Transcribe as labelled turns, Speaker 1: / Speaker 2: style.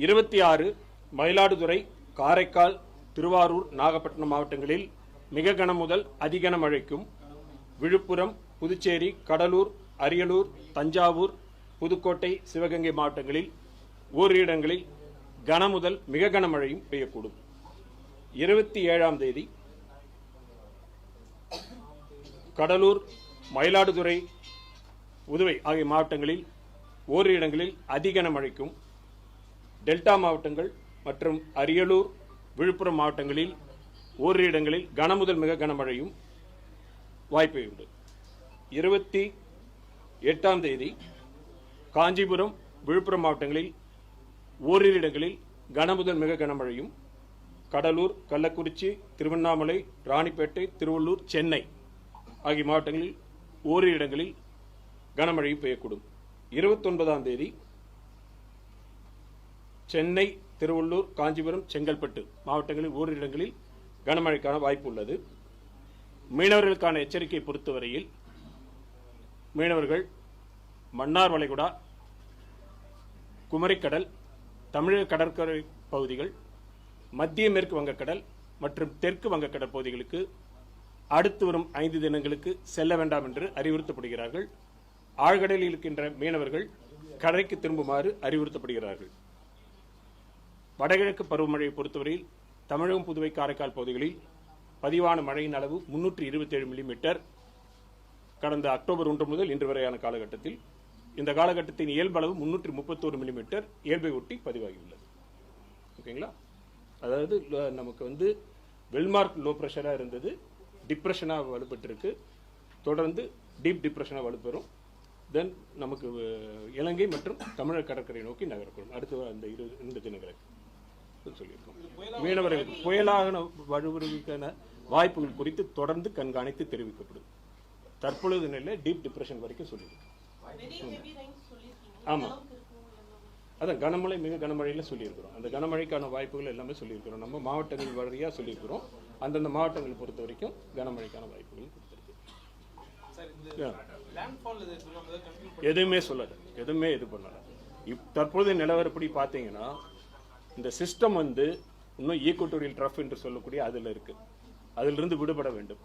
Speaker 1: 26 மயிலாடுதுறை, காரைக்கால், திருவாரூர், நாகப்பட்டினம் மாவட்டங்களில் மிக கன முதல் அதிகன மழைக்கும், விழுப்புரம், புதுச்சேரி, கடலூர், அரியலூர், தஞ்சாவூர், புதுக்கோட்டை, சிவகங்கை மாவட்டங்களில் ஓரிரு இடங்களில் கன முதல் மிக கனமழையும் பெய்யக்கூடும். 27ஆம் தேதி கடலூர், மயிலாடுதுறை, புதுவை ஆகிய மாவட்டங்களில் ஓரிரு இடங்களில் அதிகன மழைக்கும், டெல்டா மாவட்டங்கள் மற்றும் அரியலூர், விழுப்புரம் மாவட்டங்களில் ஓரிரு இடங்களில் கன முதல் மிக கனமழையும் வாய்ப்பு உண்டு. 28ஆம் தேதி காஞ்சிபுரம், விழுப்புரம் மாவட்டங்களில் ஓரிரு இடங்களில் கன முதல் மிக கனமழையும், கடலூர், கள்ளக்குறிச்சி, திருவண்ணாமலை, ராணிப்பேட்டை, திருவள்ளூர், சென்னை ஆகிய மாவட்டங்களில் ஓரிரு இடங்களில் கனமழையும் பெய்யக்கூடும். 29ஆம் தேதி சென்னை, திருவள்ளூர், காஞ்சிபுரம், செங்கல்பட்டு மாவட்டங்களில் ஓரிரு இடங்களில் கனமழைக்கான வாய்ப்பு உள்ளது. மீனவர்களுக்கான எச்சரிக்கை பொறுத்தவரையில் மீனவர்கள் மன்னார் வளைகுடா, குமரிக்கடல், தமிழக கடற்கரை பகுதிகள், மத்திய மேற்கு வங்கக்கடல் மற்றும் தெற்கு வங்கக்கடல் பகுதிகளுக்கு அடுத்து வரும் 5 தினங்களுக்கு செல்ல வேண்டாம் என்று அறிவுறுத்தப்படுகிறார்கள். ஆழ்கடலில் இருக்கின்ற மீனவர்கள் கரைக்கு திரும்புமாறு அறிவுறுத்தப்படுகிறார்கள். வடகிழக்கு பருவமழையை பொறுத்தவரையில் தமிழகம், புதுவை, காரைக்கால் பகுதிகளில் பதிவான மழையின் அளவு 327 மில்லிமீட்டர் கடந்த அக்டோபர் 1 முதல் இன்று வரையான காலகட்டத்தில். இந்த காலகட்டத்தின் இயல்பளவு 331 மில்லிமீட்டர் இயல்பை ஒட்டி பதிவாகியுள்ளது. ஓகேங்களா? அதாவது நமக்கு வெல்மார்க் லோ பிரஷரா இருந்தது, டிப்ரெஷனா வலுப்பெற்றிருக்கு, தொடர்ந்து டீப் டிப்ரெஷனா வலுப்பெறும். தென் நமக்கு இலங்கை மற்றும் தமிழக கடற்கரை நோக்கி நகரப்படும் அடுத்த அந்த 2 தினங்களுக்கு சொல்லியிருக்கோம். மீனவர்களுக்கு புயலாக வலுவிற்கான வாய்ப்புகள் குறித்து தொடர்ந்து கண்காணித்து தெரிவிக்கப்படும். தற்பொழுது நிலையில் டீப் டிப்ரெஷன் வரைக்கும் சொல்லியிருக்கோம். ஆமா, அதான் கனமழை, மிக கனமழையில சொல்லியிருக்கிறோம். அந்த கனமழைக்கான வாய்ப்புகள் எல்லாமே சொல்லியிருக்கிறோம். நம்ம மாவட்டங்கள் வழியா சொல்லியிருக்கிறோம். அந்தந்த மாவட்டங்களை பொறுத்த வரைக்கும் கனமழைக்கான வாய்ப்புகள் கொடுத்திருக்கு. எதுவுமே சொல்லல, எதுவுமே இது பண்ணல. தற்போது நிலவரப்படி பார்த்தீங்கன்னா இந்த சிஸ்டம் இன்னும் ஈக்குவட்டோரியல் ட்ரஃப் என்று சொல்லக்கூடிய அதில் இருக்கு. அதிலிருந்து விடுபட வேண்டும்.